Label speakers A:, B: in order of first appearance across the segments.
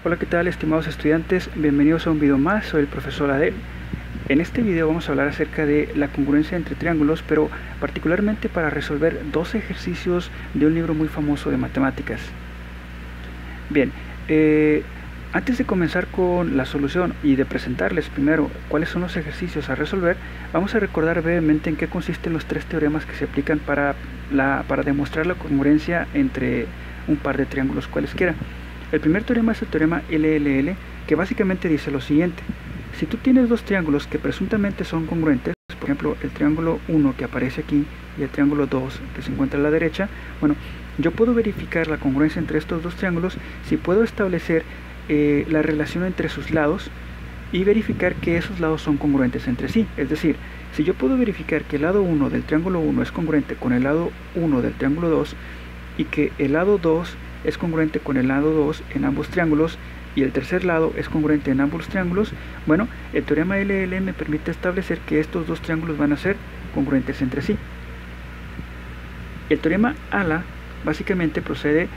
A: Hola, ¿qué tal, estimados estudiantes? Bienvenidos a un video más. Soy el profesor Adel. En este video vamos a hablar acerca de la congruencia entre triángulos, pero particularmente para resolver dos ejercicios de un libro muy famoso de matemáticas. Bien, antes de comenzar con la solución y de presentarles primero cuáles son los ejercicios a resolver, vamos a recordar brevemente en qué consisten los tres teoremas que se aplican para demostrar la congruencia entre un par de triángulos cualesquiera. El primer teorema es el teorema LLL, que básicamente dice lo siguiente: si tú tienes dos triángulos que presuntamente son congruentes, por ejemplo el triángulo 1 que aparece aquí y el triángulo 2 que se encuentra a la derecha, bueno, yo puedo verificar la congruencia entre estos dos triángulos si puedo establecer la relación entre sus lados y verificar que esos lados son congruentes entre sí. Es decir, si yo puedo verificar que el lado 1 del triángulo 1 es congruente con el lado 1 del triángulo 2 y que el lado 2 es congruente con el lado 2 en ambos triángulos y el tercer lado es congruente en ambos triángulos, bueno, el teorema LL me permite establecer que estos dos triángulos van a ser congruentes entre sí. El teorema ALA básicamente procede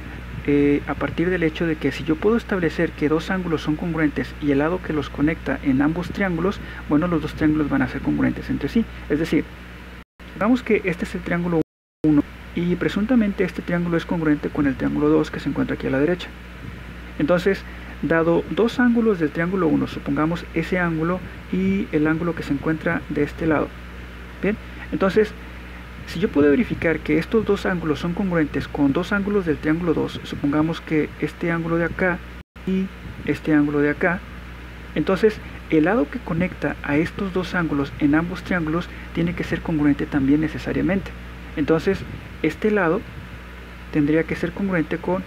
A: a partir del hecho de que si yo puedo establecer que dos ángulos son congruentes y el lado que los conecta en ambos triángulos, bueno, los dos triángulos van a ser congruentes entre sí. Es decir, digamos que este es el triángulo 1 y presuntamente este triángulo es congruente con el triángulo 2 que se encuentra aquí a la derecha. Entonces, dado dos ángulos del triángulo 1, supongamos ese ángulo y el ángulo que se encuentra de este lado. Bien, entonces, si yo puedo verificar que estos dos ángulos son congruentes con dos ángulos del triángulo 2, supongamos que este ángulo de acá y este ángulo de acá, entonces el lado que conecta a estos dos ángulos en ambos triángulos tiene que ser congruente también necesariamente. Entonces, este lado tendría que ser congruente con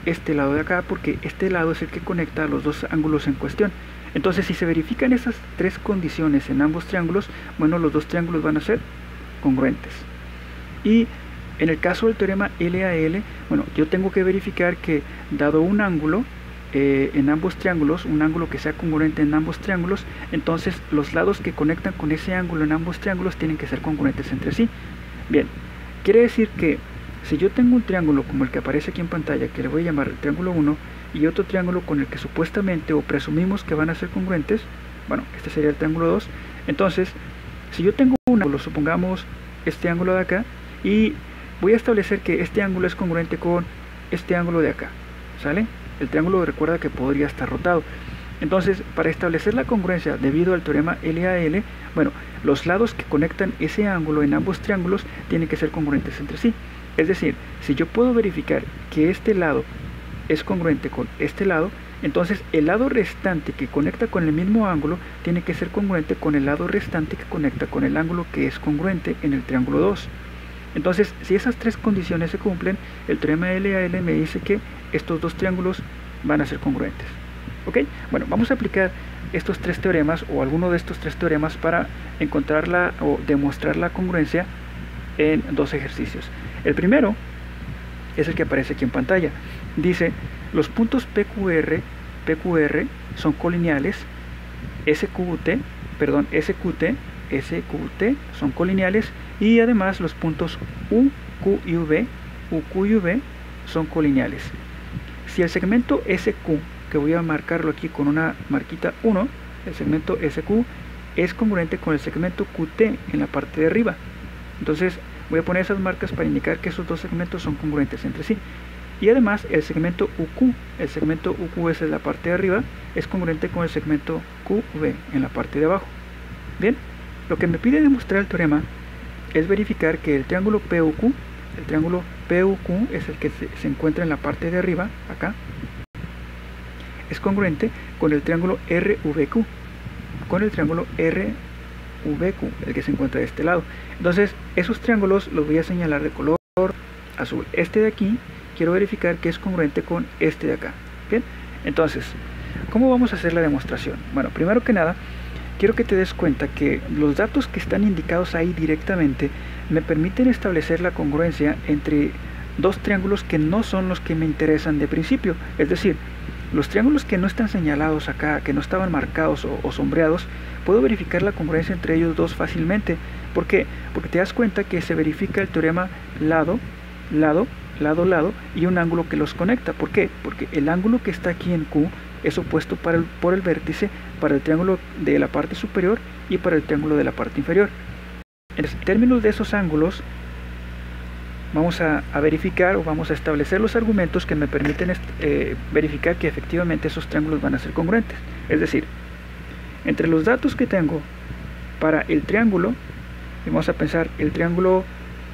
A: este lado de acá, porque este lado es el que conecta a los dos ángulos en cuestión. Entonces, si se verifican esas tres condiciones en ambos triángulos, bueno, los dos triángulos van a ser congruentes. Y en el caso del teorema LAL, bueno, yo tengo que verificar que dado un ángulo en ambos triángulos, un ángulo que sea congruente en ambos triángulos, entonces los lados que conectan con ese ángulo en ambos triángulos tienen que ser congruentes entre sí. Bien, quiere decir que si yo tengo un triángulo como el que aparece aquí en pantalla, que le voy a llamar el triángulo 1, y otro triángulo con el que supuestamente o presumimos que van a ser congruentes, bueno, este sería el triángulo 2, entonces, si yo tengo un ángulo, supongamos este ángulo de acá, y voy a establecer que este ángulo es congruente con este ángulo de acá, ¿sale? El triángulo, recuerda que podría estar rotado. Entonces, para establecer la congruencia debido al teorema LAL, bueno, los lados que conectan ese ángulo en ambos triángulos tienen que ser congruentes entre sí. Es decir, si yo puedo verificar que este lado es congruente con este lado, entonces el lado restante que conecta con el mismo ángulo tiene que ser congruente con el lado restante que conecta con el ángulo que es congruente en el triángulo 2. Entonces, si esas tres condiciones se cumplen, el teorema LAL me dice que estos dos triángulos van a ser congruentes. ¿Ok? Bueno, vamos a aplicar estos tres teoremas o alguno de estos tres teoremas para encontrarla o demostrar la congruencia en dos ejercicios. El primero es el que aparece aquí en pantalla. Dice, los puntos PQR son colineales, SQT son colineales y además los puntos UQ y V son colineales. Si el segmento SQ, que voy a marcarlo aquí con una marquita 1, el segmento SQ es congruente con el segmento QT en la parte de arriba, entonces voy a poner esas marcas para indicar que esos dos segmentos son congruentes entre sí. Y además el segmento UQ es en la parte de arriba, es congruente con el segmento QV en la parte de abajo. Bien, lo que me pide demostrar el teorema es verificar que el triángulo PUQ es el que se encuentra en la parte de arriba, acá, es congruente con el triángulo RVQ, el que se encuentra de este lado. Entonces, esos triángulos los voy a señalar de color azul. Este de aquí, quiero verificar que es congruente con este de acá. Bien, entonces, ¿cómo vamos a hacer la demostración? Bueno, primero que nada, quiero que te des cuenta que los datos que están indicados ahí directamente me permiten establecer la congruencia entre dos triángulos que no son los que me interesan de principio. Es decir, los triángulos que no están señalados acá, que no estaban marcados o sombreados, puedo verificar la congruencia entre ellos dos fácilmente. ¿Por qué? Porque te das cuenta que se verifica el teorema lado lado a lado, y un ángulo que los conecta. ¿Por qué? Porque el ángulo que está aquí en Q es opuesto por el vértice para el triángulo de la parte superior y para el triángulo de la parte inferior. En términos de esos ángulos, vamos a verificar, o vamos a establecer los argumentos que me permiten verificar que efectivamente esos triángulos van a ser congruentes. Es decir, entre los datos que tengo para el triángulo, vamos a pensar el triángulo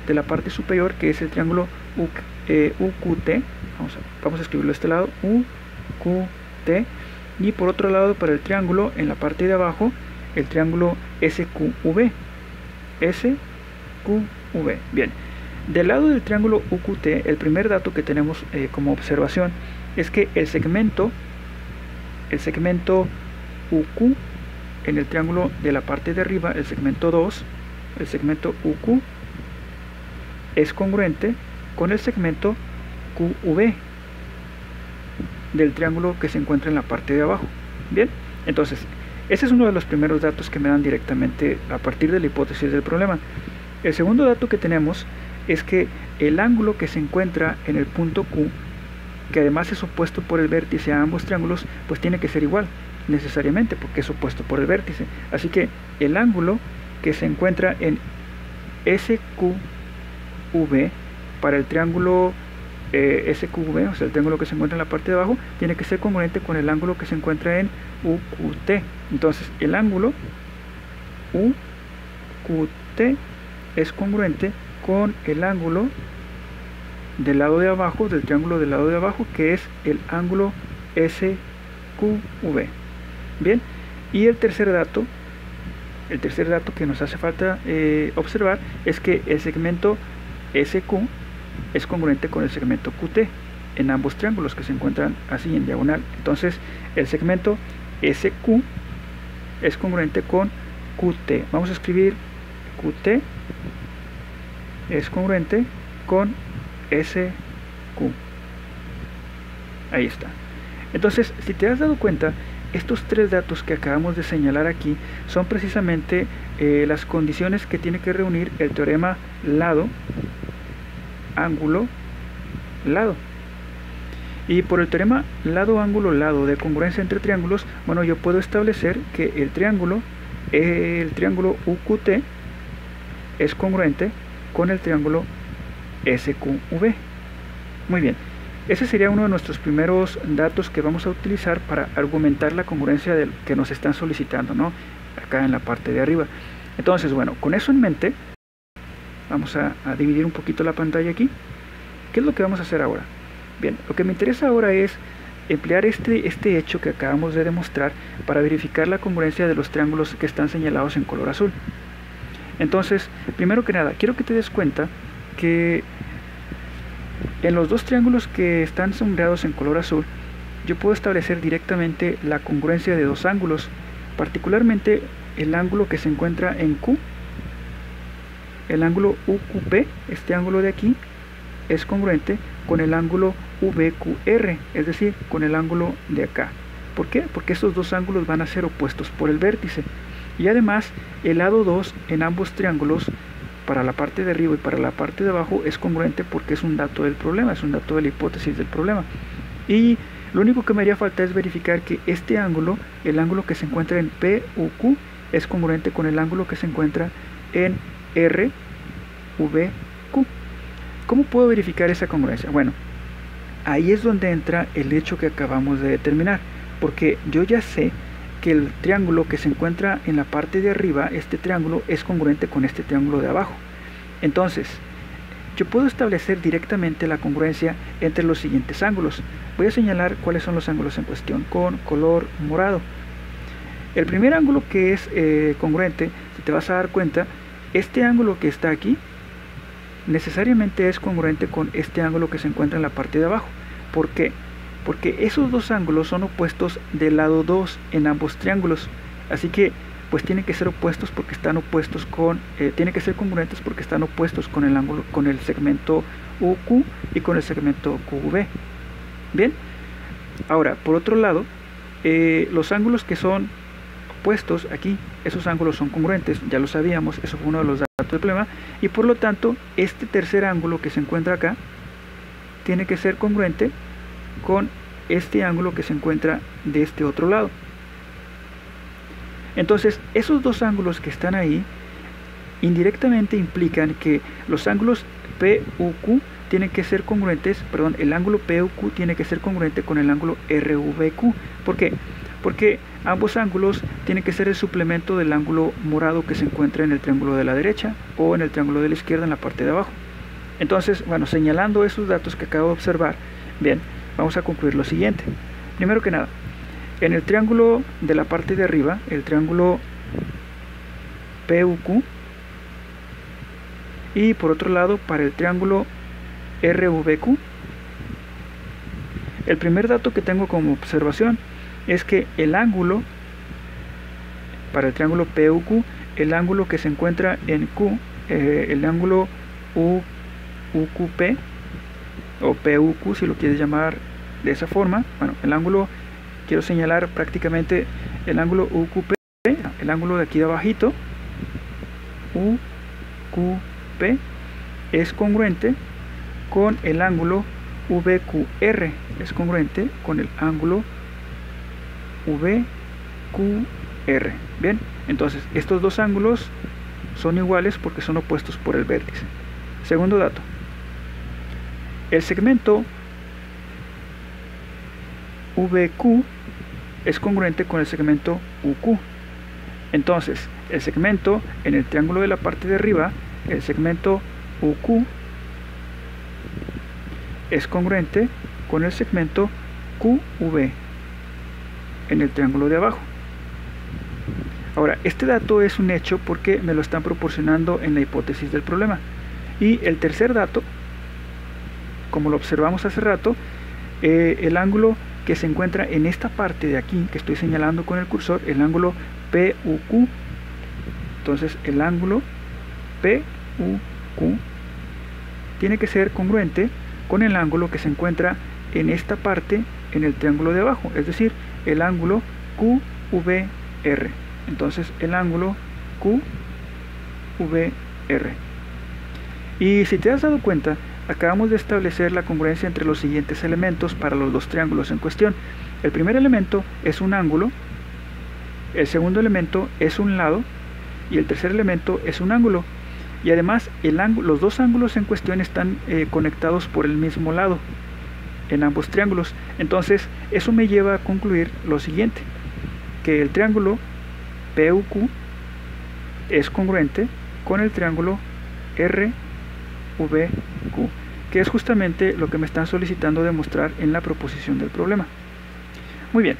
A: de la parte superior, que es el triángulo UQT, vamos a escribirlo de este lado, UQT, y por otro lado para el triángulo en la parte de abajo, el triángulo SQV. Bien, del lado del triángulo UQT, el primer dato que tenemos como observación es que el segmento UQ en el triángulo de la parte de arriba, el segmento 2, el segmento UQ es congruente con el segmento QV del triángulo que se encuentra en la parte de abajo. Bien, entonces ese es uno de los primeros datos que me dan directamente a partir de la hipótesis del problema. El segundo dato que tenemos es que el ángulo que se encuentra en el punto Q, que además es opuesto por el vértice a ambos triángulos, pues tiene que ser igual necesariamente, porque es opuesto por el vértice. Así que el ángulo que se encuentra en SQV para el triángulo SQV, o sea el triángulo que se encuentra en la parte de abajo, tiene que ser congruente con el ángulo que se encuentra en UQT. Entonces el ángulo UQT es congruente con el ángulo del lado de abajo, del triángulo del lado de abajo, que es el ángulo SQV. Bien, y el tercer dato que nos hace falta observar es que el segmento SQ es congruente con el segmento QT en ambos triángulos que se encuentran así en diagonal. Entonces el segmento SQ es congruente con QT. Vamos a escribir QT es congruente con SQ. Ahí está. Entonces, si te has dado cuenta, estos tres datos que acabamos de señalar aquí son precisamente las condiciones que tiene que reunir el teorema lado, ángulo, lado. Y por el teorema lado, ángulo, lado de congruencia entre triángulos, bueno, yo puedo establecer que el triángulo UQT es congruente con el triángulo SQV. Muy bien. Ese sería uno de nuestros primeros datos que vamos a utilizar para argumentar la congruencia del que nos están solicitando, ¿no? Acá en la parte de arriba. Entonces, bueno, con eso en mente, vamos a dividir un poquito la pantalla aquí. ¿Qué es lo que vamos a hacer ahora? Bien, lo que me interesa ahora es emplear este hecho que acabamos de demostrar para verificar la congruencia de los triángulos que están señalados en color azul. Entonces, primero que nada, quiero que te des cuenta que en los dos triángulos que están sombreados en color azul, yo puedo establecer directamente la congruencia de dos ángulos, particularmente el ángulo que se encuentra en Q, el ángulo UQP, este ángulo de aquí, es congruente con el ángulo VQR, es decir, con el ángulo de acá. ¿Por qué? Porque estos dos ángulos van a ser opuestos por el vértice. Y además, el lado 2 en ambos triángulos, para la parte de arriba y para la parte de abajo, es congruente porque es un dato del problema, es un dato de la hipótesis del problema. Y lo único que me haría falta es verificar que este ángulo, el ángulo que se encuentra en PUQ, es congruente con el ángulo que se encuentra en RVQ. ¿Cómo puedo verificar esa congruencia? Bueno, ahí es donde entra el hecho que acabamos de determinar, porque yo ya sé que el triángulo que se encuentra en la parte de arriba, este triángulo, es congruente con este triángulo de abajo. Entonces, yo puedo establecer directamente la congruencia entre los siguientes ángulos. Voy a señalar cuáles son los ángulos en cuestión con color morado. El primer ángulo que es congruente, si te vas a dar cuenta, este ángulo que está aquí necesariamente es congruente con este ángulo que se encuentra en la parte de abajo. ¿Por qué? Porque esos dos ángulos son opuestos del lado 2 en ambos triángulos. Así que pues tienen que ser opuestos porque están opuestos con, tienen que ser congruentes porque están opuestos con el ángulo, con el segmento UQ y con el segmento QV. Bien, ahora por otro lado, los ángulos que son opuestos aquí, esos ángulos son congruentes, ya lo sabíamos, eso fue uno de los datos del problema, y por lo tanto este tercer ángulo que se encuentra acá tiene que ser congruente con este ángulo que se encuentra de este otro lado. Entonces, esos dos ángulos que están ahí indirectamente implican que los ángulos PUQ tienen que ser congruentes, perdón, el ángulo PUQ tiene que ser congruente con el ángulo RVQ. ¿Por qué? Porque ambos ángulos tienen que ser el suplemento del ángulo morado que se encuentra en el triángulo de la derecha o en el triángulo de la izquierda en la parte de abajo. Entonces, bueno, señalando esos datos que acabo de observar, bien, vamos a concluir lo siguiente. Primero que nada, en el triángulo de la parte de arriba, el triángulo PUQ, y por otro lado, para el triángulo RVQ, el primer dato que tengo como observación es que el ángulo para el triángulo PUQ, el ángulo que se encuentra en Q, el ángulo UQP o PUQ, si lo quieres llamar de esa forma, bueno, el ángulo, quiero señalar prácticamente el ángulo UQP, el ángulo de aquí de abajito, UQP, es congruente con el ángulo VQR, es congruente con el ángulo VQR. Bien, entonces estos dos ángulos son iguales porque son opuestos por el vértice. Segundo dato, el segmento VQ es congruente con el segmento UQ. Entonces, el segmento en el triángulo de la parte de arriba, el segmento UQ, es congruente con el segmento QV en el triángulo de abajo. Ahora, este dato es un hecho porque me lo están proporcionando en la hipótesis del problema. Y el tercer dato, como lo observamos hace rato, el ángulo que se encuentra en esta parte de aquí, que estoy señalando con el cursor, el ángulo PUQ, entonces el ángulo PUQ tiene que ser congruente con el ángulo que se encuentra en esta parte en el triángulo de abajo, es decir, el ángulo QVR. Entonces el ángulo QVR. Y si te has dado cuenta, acabamos de establecer la congruencia entre los siguientes elementos para los dos triángulos en cuestión. El primer elemento es un ángulo, el segundo elemento es un lado y el tercer elemento es un ángulo. Y además los dos ángulos en cuestión están conectados por el mismo lado en ambos triángulos. Entonces eso me lleva a concluir lo siguiente, que el triángulo PUQ es congruente con el triángulo RVQ, que es justamente lo que me están solicitando demostrar en la proposición del problema. Muy bien,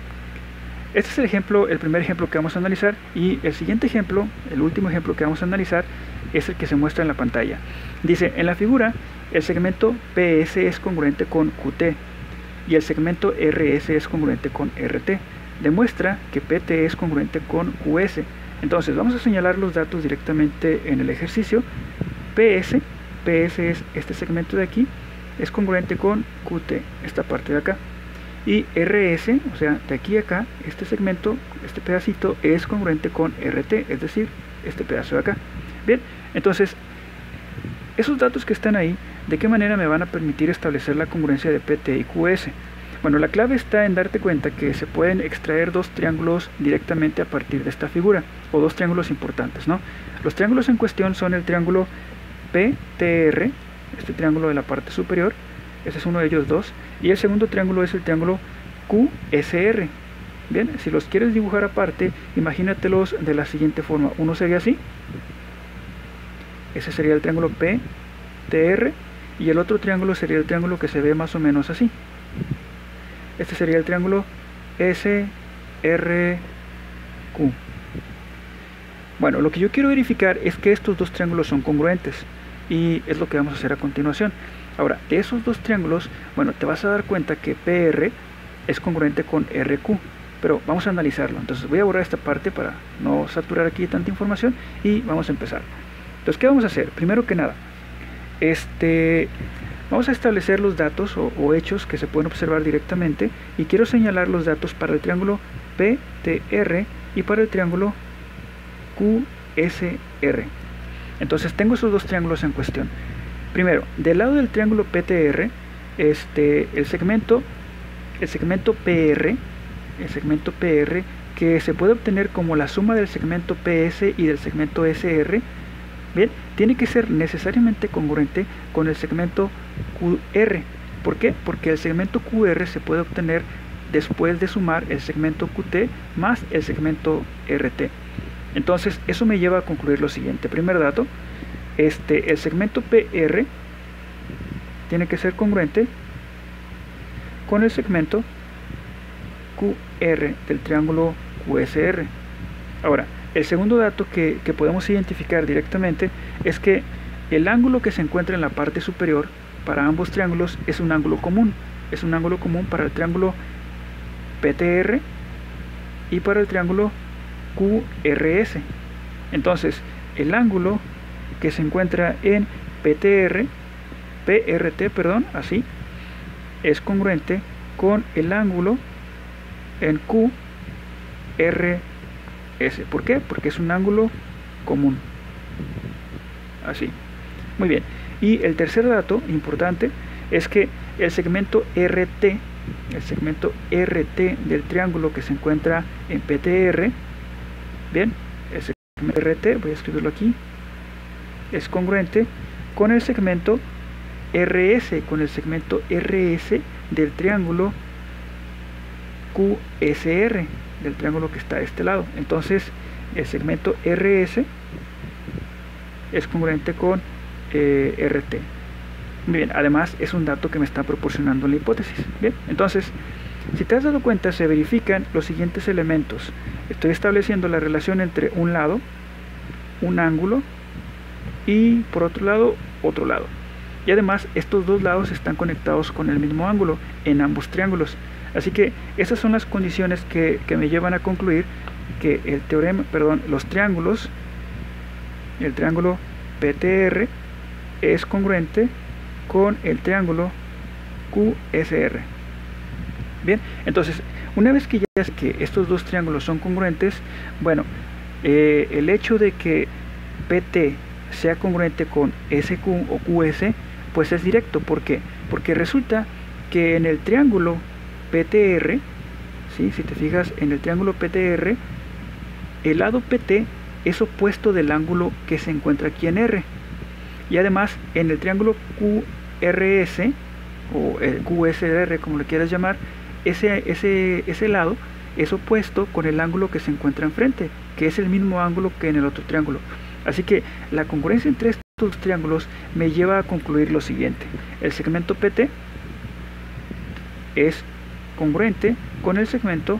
A: este es el primer ejemplo que vamos a analizar, y el siguiente ejemplo, el último ejemplo que vamos a analizar, es el que se muestra en la pantalla. Dice, en la figura, el segmento PS es congruente con QT y el segmento RS es congruente con RT. Demuestra que PT es congruente con QS. Entonces vamos a señalar los datos directamente en el ejercicio. PS es este segmento de aquí, es congruente con QT, esta parte de acá. Y RS, o sea, de aquí a acá, este segmento, este pedacito, es congruente con RT, es decir, este pedazo de acá. Bien, entonces, esos datos que están ahí, ¿de qué manera me van a permitir establecer la congruencia de PT y QS? Bueno, la clave está en darte cuenta que se pueden extraer dos triángulos directamente a partir de esta figura, o dos triángulos importantes, ¿no? Los triángulos en cuestión son el triángulo PTR, este triángulo de la parte superior, ese es uno de ellos dos, y el segundo triángulo es el triángulo QSR. Bien, si los quieres dibujar aparte, imagínatelos de la siguiente forma. Uno sería así, ese sería el triángulo PTR, y el otro triángulo sería el triángulo que se ve más o menos así. Este sería el triángulo SRQ. Bueno, lo que yo quiero verificar es que estos dos triángulos son congruentes, y es lo que vamos a hacer a continuación. Ahora, de esos dos triángulos, bueno, te vas a dar cuenta que PR es congruente con RQ, pero vamos a analizarlo. Entonces voy a borrar esta parte para no saturar aquí tanta información y vamos a empezar. Entonces, ¿qué vamos a hacer? Primero que nada, vamos a establecer los datos o hechos que se pueden observar directamente, y quiero señalar los datos para el triángulo PTR y para el triángulo QSR. Entonces tengo esos dos triángulos en cuestión. Primero, del lado del triángulo PTR, el segmento PR, que se puede obtener como la suma del segmento PS y del segmento SR, bien, tiene que ser necesariamente congruente con el segmento QR. ¿Por qué? Porque el segmento QR se puede obtener después de sumar el segmento QT más el segmento RT. Entonces eso me lleva a concluir lo siguiente. Primer dato, el segmento PR tiene que ser congruente con el segmento QR del triángulo QSR. Ahora, el segundo dato que podemos identificar directamente es que el ángulo que se encuentra en la parte superior para ambos triángulos es un ángulo común. Es un ángulo común para el triángulo PTR y para el triángulo QRS. Entonces, el ángulo que se encuentra en PRT, así, es congruente con el ángulo en QRS. ¿Por qué? Porque es un ángulo común. Así. Muy bien. Y el tercer dato importante es que el segmento RT del triángulo que se encuentra en PTR, bien, el segmento RT, voy a escribirlo aquí, es congruente con el segmento RS, del triángulo QSR, del triángulo que está a este lado. Entonces, el segmento RS es congruente con RT. Bien, además es un dato que me está proporcionando la hipótesis. Bien, entonces, si te has dado cuenta, se verifican los siguientes elementos. Estoy estableciendo la relación entre un lado, un ángulo, y por otro lado, otro lado. Y además, estos dos lados están conectados con el mismo ángulo en ambos triángulos. Así que esas son las condiciones que me llevan a concluir que el triángulo PTR es congruente con el triángulo QSR. Bien, entonces, una vez que ya sé que estos dos triángulos son congruentes, bueno, el hecho de que PT sea congruente con SQ o QS, pues es directo. ¿Por qué? Porque resulta que en el triángulo PTR, ¿sí? Si te fijas en el triángulo PTR, el lado PT es opuesto del ángulo que se encuentra aquí en R. Y además, en el triángulo QRS o el QSR, como le quieras llamar, ese lado es opuesto con el ángulo que se encuentra enfrente, que es el mismo ángulo que en el otro triángulo. Así que la congruencia entre estos triángulos me lleva a concluir lo siguiente: el segmento PT es congruente con el segmento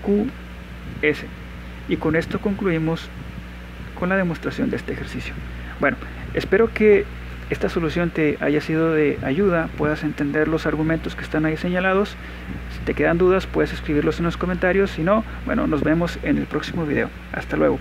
A: QS. Y con esto concluimos con la demostración de este ejercicio. Bueno, espero que esta solución te haya sido de ayuda, puedas entender los argumentos que están ahí señalados. Si te quedan dudas, puedes escribirlos en los comentarios. Si no, bueno, nos vemos en el próximo video. Hasta luego.